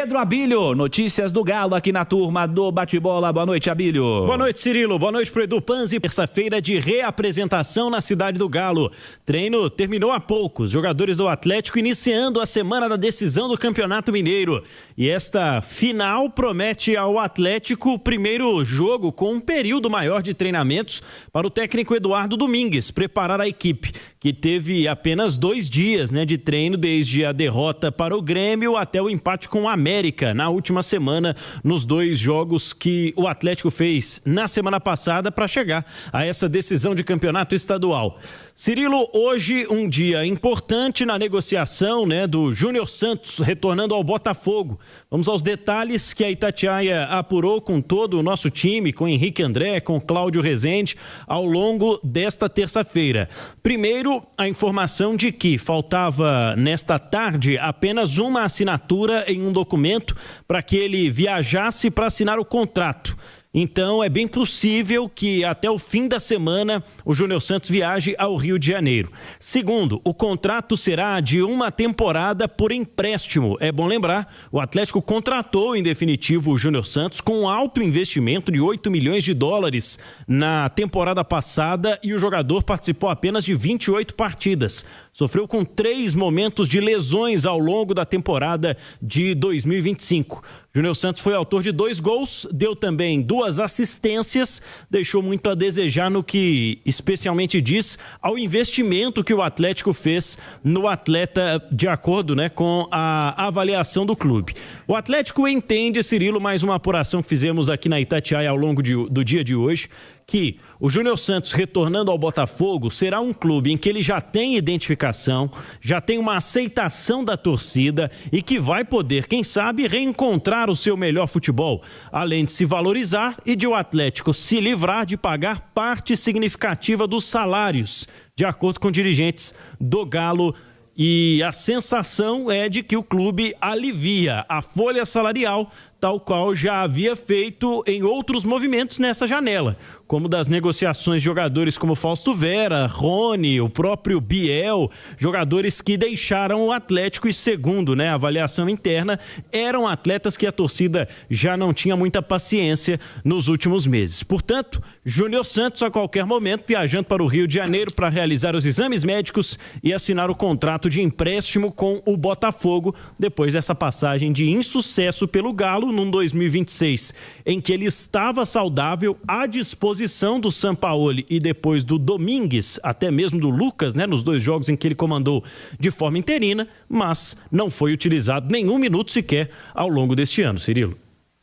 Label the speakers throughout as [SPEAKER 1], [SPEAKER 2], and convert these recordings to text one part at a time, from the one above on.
[SPEAKER 1] Pedro Abílio, notícias do Galo aqui na turma do Bate-Bola. Boa noite, Abílio.
[SPEAKER 2] Boa noite, Cirilo. Boa noite pro Edu Panzi. Terça-feira de reapresentação na cidade do Galo. Treino terminou há pouco. Os jogadores do Atlético iniciando a semana da decisão do Campeonato Mineiro. E esta final promete ao Atlético o primeiro jogo com um período maior de treinamentos para o técnico Eduardo Domingues preparar a equipe, que teve apenas 2 dias de treino desde a derrota para o Grêmio até o empate com o América na última semana, nos 2 jogos que o Atlético fez na semana passada para chegar a essa decisão de campeonato estadual. Cirilo, hoje um dia importante na negociação do Júnior Santos retornando ao Botafogo. Vamos aos detalhes que a Itatiaia apurou com todo o nosso time, com Henrique André, com Cláudio Rezende, ao longo desta terça-feira. Primeiro, a informação de que faltava nesta tarde apenas uma assinatura em um documento para que ele viajasse para assinar o contrato. Então é bem possível que até o fim da semana o Júnior Santos viaje ao Rio de Janeiro. Segundo, o contrato será de uma temporada por empréstimo. É bom lembrar, o Atlético contratou em definitivo o Júnior Santos com um alto investimento de 8 milhões de dólares na temporada passada e o jogador participou apenas de 28 partidas. Sofreu com 3 momentos de lesões ao longo da temporada de 2025. Júnior Santos foi autor de 2 gols, deu também 2 assistências, deixou muito a desejar no que especialmente diz ao investimento que o Atlético fez no atleta de acordo com a avaliação do clube. O Atlético entende, Cirilo, mais uma apuração que fizemos aqui na Itatiaia ao longo do dia de hoje, que o Júnior Santos retornando ao Botafogo será um clube em que ele já tem identificação, já tem uma aceitação da torcida e que vai poder, quem sabe, reencontrar o seu melhor futebol, além de se valorizar e de o Atlético se livrar de pagar parte significativa dos salários, de acordo com dirigentes do Galo. E a sensação é de que o clube alivia a folha salarial, tal qual já havia feito em outros movimentos nessa janela, como das negociações de jogadores como Fausto Vera, Rony, o próprio Biel, jogadores que deixaram o Atlético e, segundo a avaliação interna, eram atletas que a torcida já não tinha muita paciência nos últimos meses. Portanto, Júnior Santos a qualquer momento viajando para o Rio de Janeiro para realizar os exames médicos e assinar o contrato de empréstimo com o Botafogo, depois dessa passagem de insucesso pelo Galo num 2026, em que ele estava saudável, à disposição do Sampaoli e depois do Domingues, até mesmo do Lucas, nos 2 jogos em que ele comandou de forma interina, mas não foi utilizado nenhum minuto sequer ao longo deste ano, Cirilo.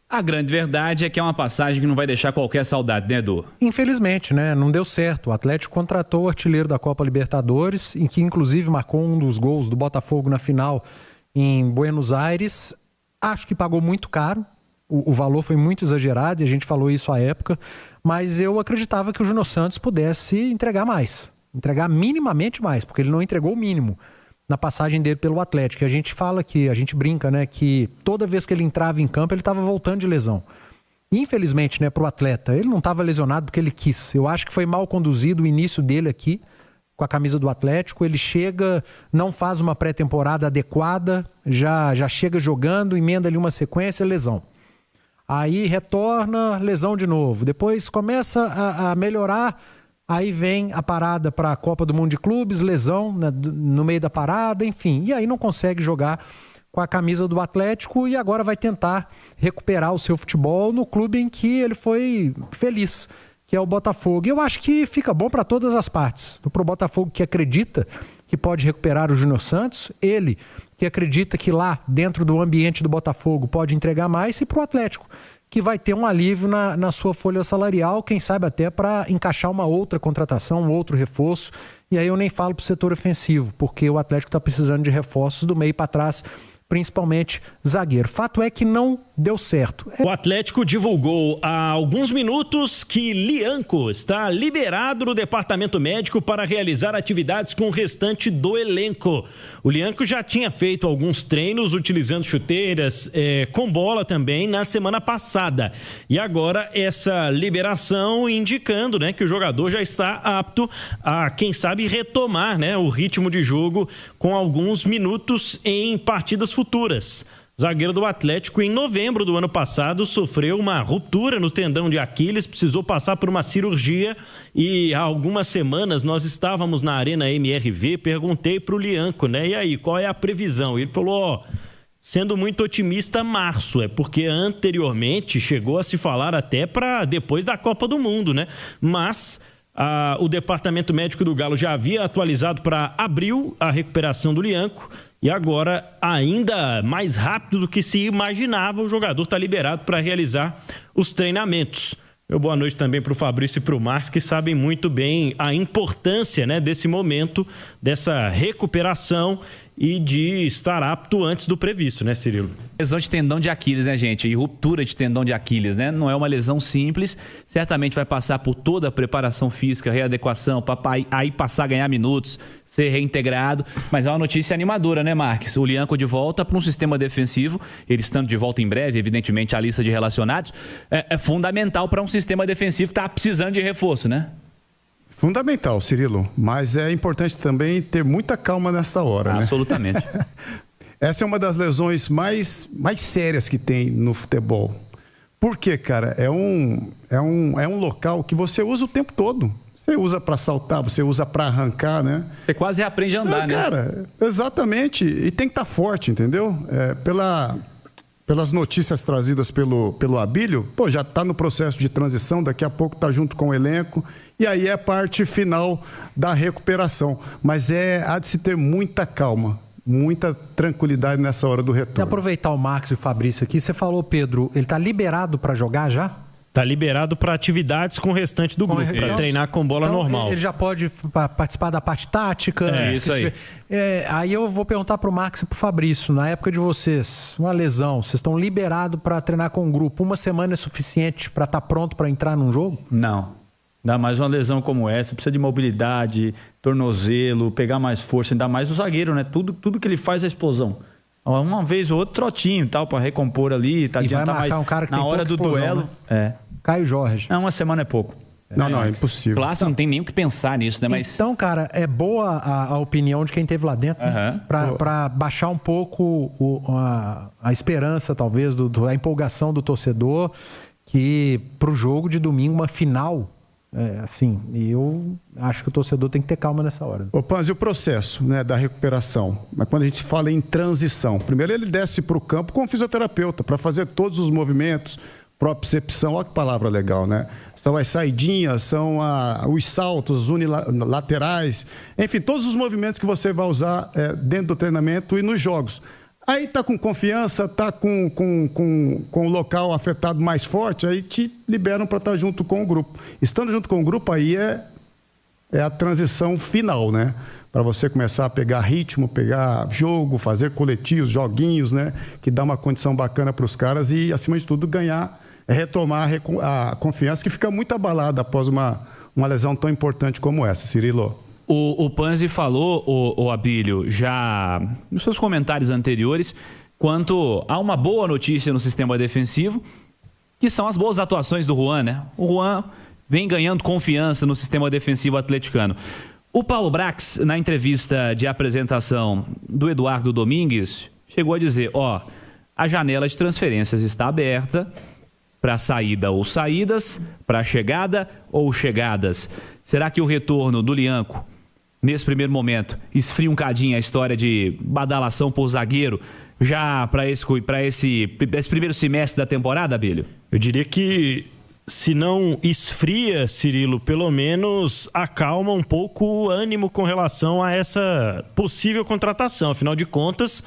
[SPEAKER 1] A grande verdade é que é uma passagem que não vai deixar qualquer saudade, Edu?
[SPEAKER 3] Infelizmente, não deu certo. O Atlético contratou o artilheiro da Copa Libertadores, em que inclusive marcou um dos gols do Botafogo na final em Buenos Aires. Acho que pagou muito caro, o valor foi muito exagerado e a gente falou isso à época, mas eu acreditava que o Júnior Santos pudesse entregar mais, entregar minimamente mais, porque ele não entregou o mínimo na passagem dele pelo Atlético. A gente fala que, a gente brinca, que toda vez que ele entrava em campo ele estava voltando de lesão. Infelizmente, para o atleta, ele não estava lesionado porque ele quis. Eu acho que foi mal conduzido o início dele aqui, com a camisa do Atlético. Ele chega, não faz uma pré-temporada adequada, já chega jogando, emenda ali uma sequência, lesão. Aí retorna, lesão de novo. Depois começa a melhorar, aí vem a parada para a Copa do Mundo de Clubes, lesão no meio da parada, enfim. E aí não consegue jogar com a camisa do Atlético e agora vai tentar recuperar o seu futebol no clube em que ele foi feliz, que é o Botafogo. E eu acho que fica bom para todas as partes. Para o Botafogo, que acredita que pode recuperar o Júnior Santos, ele que acredita que lá, dentro do ambiente do Botafogo, pode entregar mais, e para o Atlético, que vai ter um alívio na sua folha salarial, quem sabe até para encaixar uma outra contratação, um outro reforço. E aí eu nem falo para o setor ofensivo, porque o Atlético está precisando de reforços do meio para trás, principalmente zagueiro. Fato é que não deu certo.
[SPEAKER 2] O Atlético divulgou há alguns minutos que Lianco está liberado no departamento médico para realizar atividades com o restante do elenco. O Lianco já tinha feito alguns treinos utilizando chuteiras, com bola também, na semana passada. E agora essa liberação indicando, que o jogador já está apto a, quem sabe, retomar, o ritmo de jogo com alguns minutos em partidas futuras. zagueiro do Atlético, em novembro do ano passado, sofreu uma ruptura no tendão de Aquiles, precisou passar por uma cirurgia e há algumas semanas nós estávamos na Arena MRV, perguntei para o Lianco, né? E aí, qual é a previsão? Ele falou, sendo muito otimista, março, porque anteriormente chegou a se falar até para depois da Copa do Mundo, né? Mas o departamento médico do Galo já havia atualizado para abril a recuperação do Lianco e agora, ainda mais rápido do que se imaginava, o jogador está liberado para realizar os treinamentos. Meu boa noite também para o Fabrício e para o Marcos, que sabem muito bem a importância, né, desse momento, dessa recuperação e de estar apto antes do previsto, né, Cirilo?
[SPEAKER 1] Lesão de tendão de Aquiles, né, gente? E ruptura de tendão de Aquiles, né? Não é uma lesão simples. Certamente vai passar por toda a preparação física, readequação, para aí passar a ganhar minutos, ser reintegrado. Mas é uma notícia animadora, né, Marques? O Lianco de volta para um sistema defensivo. Ele estando de volta em breve, evidentemente, a lista de relacionados é fundamental para um sistema defensivo que está precisando de reforço, né?
[SPEAKER 4] Fundamental, Cirilo, mas é importante também ter muita calma nesta hora, né?
[SPEAKER 1] Absolutamente.
[SPEAKER 4] Essa é uma das lesões mais sérias que tem no futebol. Por quê, cara? É um local que você usa o tempo todo. Você usa para saltar, você usa para arrancar, né?
[SPEAKER 1] Você quase aprende a andar, né?
[SPEAKER 4] Cara, exatamente. E tem que estar forte, entendeu? Pelas notícias trazidas pelo Abílio, já está no processo de transição, daqui a pouco está junto com o elenco, e aí é a parte final da recuperação. Mas há de se ter muita calma, muita tranquilidade nessa hora do
[SPEAKER 3] E
[SPEAKER 4] retorno.
[SPEAKER 3] aproveitar o Max e o Fabrício aqui, você falou, Pedro, ele está liberado para jogar já?
[SPEAKER 2] Está liberado para atividades com o restante do grupo, para treinar com bola normal.
[SPEAKER 3] Ele já pode participar da parte tática.
[SPEAKER 1] Isso aí.
[SPEAKER 3] Aí eu vou perguntar para o Max e para o Fabrício, na época de vocês, uma lesão, vocês estão liberados para treinar com o grupo, uma semana é suficiente para estar pronto para entrar num jogo?
[SPEAKER 5] Não. Ainda mais uma lesão como essa, precisa de mobilidade, tornozelo, pegar mais força, ainda mais o zagueiro, né? Tudo que ele faz é explosão. Uma vez ou outro trotinho e tal, para recompor ali, tá, adiantar mais
[SPEAKER 3] um cara que
[SPEAKER 5] na
[SPEAKER 3] tem
[SPEAKER 5] hora do
[SPEAKER 3] explosão,
[SPEAKER 5] duelo.
[SPEAKER 3] né? Caio Jorge.
[SPEAKER 5] Não, uma semana é pouco.
[SPEAKER 4] Não, é impossível.
[SPEAKER 1] Clássico não tem nem o que pensar nisso, né? Mas
[SPEAKER 3] Então, cara, é boa a opinião de quem esteve lá dentro, né? Para baixar um pouco a esperança, talvez, a empolgação do torcedor, que pro jogo de domingo, uma final, eu acho que o torcedor tem que ter calma nessa hora.
[SPEAKER 4] Ô Panzi, o processo, né, da recuperação, mas quando a gente fala em transição, primeiro ele desce para o campo com o fisioterapeuta para fazer todos os movimentos, propriocepção, olha que palavra legal, né? São as saidinhas, são os saltos, os unilaterais, enfim, todos os movimentos que você vai usar dentro do treinamento e nos jogos. Aí tá com confiança, tá com o local afetado mais forte, aí te liberam para estar junto com o grupo. Estando junto com o grupo, aí é a transição final, né? Para você começar a pegar ritmo, pegar jogo, fazer coletivos, joguinhos, né? Que dá uma condição bacana para os caras e, acima de tudo, retomar a confiança que fica muito abalada após uma lesão tão importante como essa, Cirilo.
[SPEAKER 1] O Panzi falou, o Abílio, já nos seus comentários anteriores, quanto a uma boa notícia no sistema defensivo, que são as boas atuações do Juan, né? O Juan vem ganhando confiança no sistema defensivo atleticano. O Paulo Brax, na entrevista de apresentação do Eduardo Domingues, chegou a dizer, a janela de transferências está aberta para saída ou saídas, para chegada ou chegadas. Será que o retorno do Lianco, nesse primeiro momento, esfria um cadinho a história de badalação por zagueiro já para esse primeiro semestre da temporada, Abílio?
[SPEAKER 2] Eu diria que, se não esfria, Cirilo, pelo menos acalma um pouco o ânimo com relação a essa possível contratação. Afinal de contas,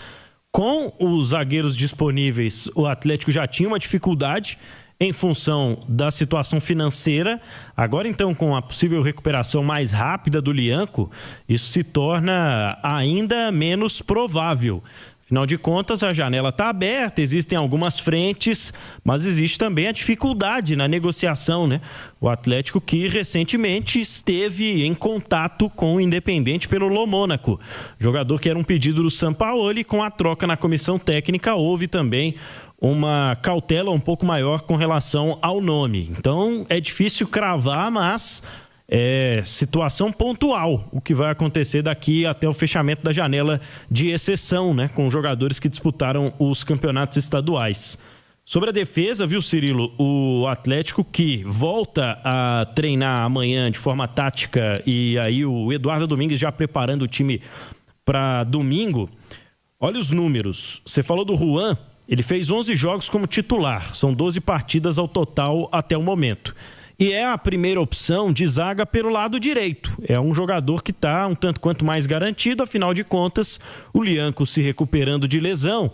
[SPEAKER 2] com os zagueiros disponíveis, o Atlético já tinha uma dificuldade em função da situação financeira. Agora, então, com a possível recuperação mais rápida do Lianco, isso se torna ainda menos provável. Afinal de contas, a janela está aberta, existem algumas frentes, mas existe também a dificuldade na negociação, né? O Atlético que recentemente esteve em contato com o Independente pelo Lô Mônaco, jogador que era um pedido do Sampaoli. Com a troca na comissão técnica, houve também uma cautela um pouco maior com relação ao nome. Então, é difícil cravar, mas é situação pontual o que vai acontecer daqui até o fechamento da janela de exceção, né, com jogadores que disputaram os campeonatos estaduais. Sobre a defesa, viu, Cirilo, o Atlético que volta a treinar amanhã de forma tática e aí o Eduardo Domingues já preparando o time para domingo. Olha os números. Você falou do Juan, ele fez 11 jogos como titular, são 12 partidas ao total até o momento. E é a primeira opção de zaga pelo lado direito. É um jogador que está um tanto quanto mais garantido, afinal de contas, o Lianco se recuperando de lesão,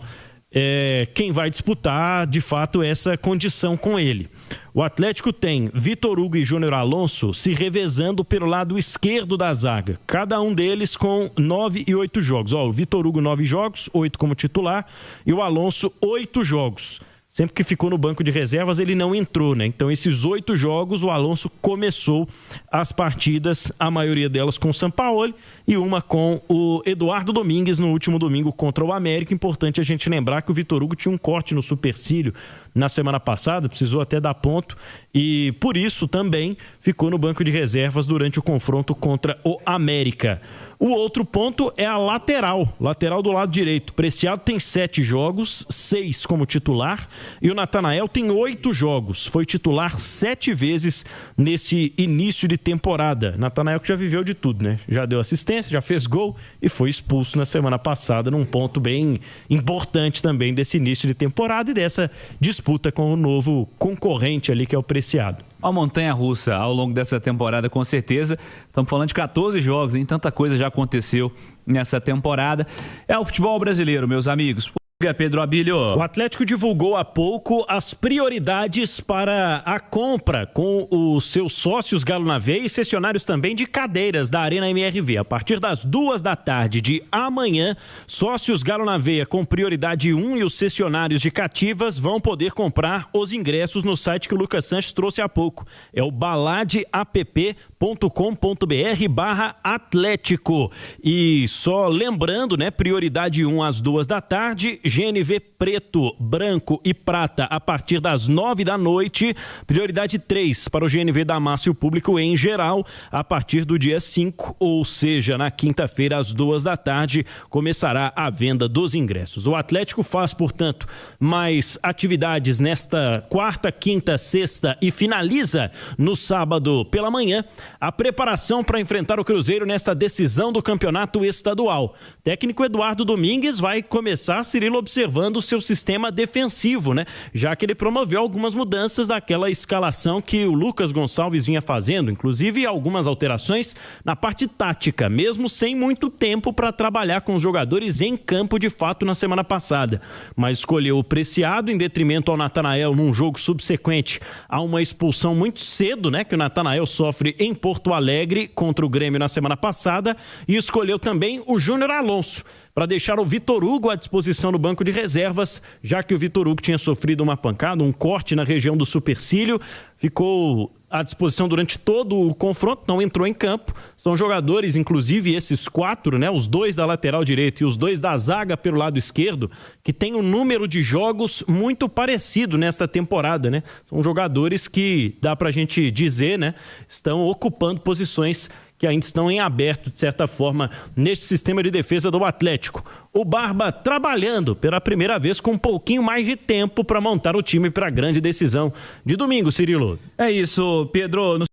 [SPEAKER 2] quem vai disputar, de fato, essa condição com ele. O Atlético tem Vitor Hugo e Júnior Alonso se revezando pelo lado esquerdo da zaga. Cada um deles com 9 e 8 jogos. O Vitor Hugo, 9 jogos, 8 como titular, e o Alonso, 8 jogos. Sempre que ficou no banco de reservas, ele não entrou, né? Então, esses 8 jogos, o Alonso começou as partidas, a maioria delas com o Sampaoli e uma com o Eduardo Domingues no último domingo contra o América. Importante a gente lembrar que o Vitor Hugo tinha um corte no supercílio na semana passada, precisou até dar ponto e, por isso, também ficou no banco de reservas durante o confronto contra o América. O outro ponto é a lateral do lado direito. Preciado tem 7 jogos, 6 como titular, e o Natanael tem 8 jogos. Foi titular 7 vezes nesse início de temporada. Natanael que já viveu de tudo, né? Já deu assistência, já fez gol e foi expulso na semana passada, num ponto bem importante também desse início de temporada e dessa disputa com o novo concorrente ali, que é o Preciado.
[SPEAKER 1] A montanha-russa ao longo dessa temporada, com certeza. Estamos falando de 14 jogos, hein? Tanta coisa já aconteceu nessa temporada. É o futebol brasileiro, meus amigos. Pedro Abílio.
[SPEAKER 2] O Atlético divulgou há pouco as prioridades para a compra com os seus sócios Galo na Veia e cessionários também de cadeiras da Arena MRV. A partir das 14h de amanhã, sócios Galo na Veia com prioridade 1 e os cessionários de cativas vão poder comprar os ingressos no site que o Lucas Sanches trouxe há pouco. É o baladeapp.com.br/Atlético. E só lembrando, né, prioridade 1 às 14h, GNV preto, branco e prata a partir das 9 da noite. Prioridade 3 para o GNV da massa e o público em geral a partir do dia 5, ou seja, na quinta-feira às 14h começará a venda dos ingressos. O Atlético faz, portanto, mais atividades nesta quarta, quinta, sexta e finaliza no sábado pela manhã a preparação para enfrentar o Cruzeiro nesta decisão do campeonato estadual. O técnico Eduardo Domingues vai começar, Cirilo, observando o seu sistema defensivo, né? Já que ele promoveu algumas mudanças daquela escalação que o Lucas Gonçalves vinha fazendo, inclusive algumas alterações na parte tática, mesmo sem muito tempo para trabalhar com os jogadores em campo de fato na semana passada. Mas escolheu o Preciado em detrimento ao Natanael num jogo subsequente a uma expulsão muito cedo, né? Que o Natanael sofre em Porto Alegre contra o Grêmio na semana passada, e escolheu também o Júnior Alonso para deixar o Vitor Hugo à disposição no banco de reservas, já que o Vitor Hugo tinha sofrido uma pancada, um corte na região do supercílio, ficou à disposição durante todo o confronto, não entrou em campo. São jogadores, inclusive esses 4, né, os 2 da lateral direita e os 2 da zaga pelo lado esquerdo, que tem um número de jogos muito parecido nesta temporada, né? São jogadores que, dá pra gente dizer, né, estão ocupando posições que ainda estão em aberto, de certa forma, neste sistema de defesa do Atlético. O Barba trabalhando pela primeira vez com um pouquinho mais de tempo para montar o time para a grande decisão de domingo, Cirilo.
[SPEAKER 1] É isso, Pedro.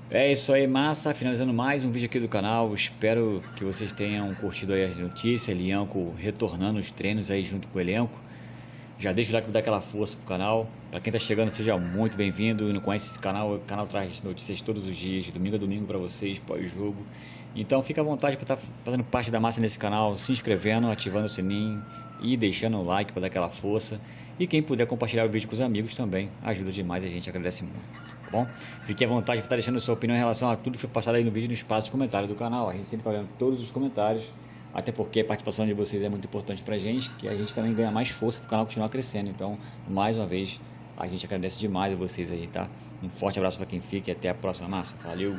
[SPEAKER 6] É isso aí, massa. Finalizando mais um vídeo aqui do canal. Espero que vocês tenham curtido aí as notícias. Lianco retornando os treinos aí junto com o elenco. Já deixa o like para dar aquela força pro canal. Para quem tá chegando, seja muito bem-vindo. E não conhece esse canal, o canal traz notícias todos os dias, de domingo a domingo para vocês, pós-jogo. Então fica à vontade para estar fazendo parte da massa nesse canal, se inscrevendo, ativando o sininho e deixando o like para dar aquela força. E quem puder compartilhar o vídeo com os amigos também, ajuda demais, a gente agradece muito. Tá bom? Fique à vontade para estar deixando a sua opinião em relação a tudo que foi passado aí no vídeo, no espaço de comentário do canal. A gente sempre está olhando todos os comentários, até porque a participação de vocês é muito importante pra gente, que a gente também ganha mais força pro canal continuar crescendo. Então, mais uma vez, a gente agradece demais a vocês aí, tá? Um forte abraço para quem fica e até a próxima, massa. Valeu!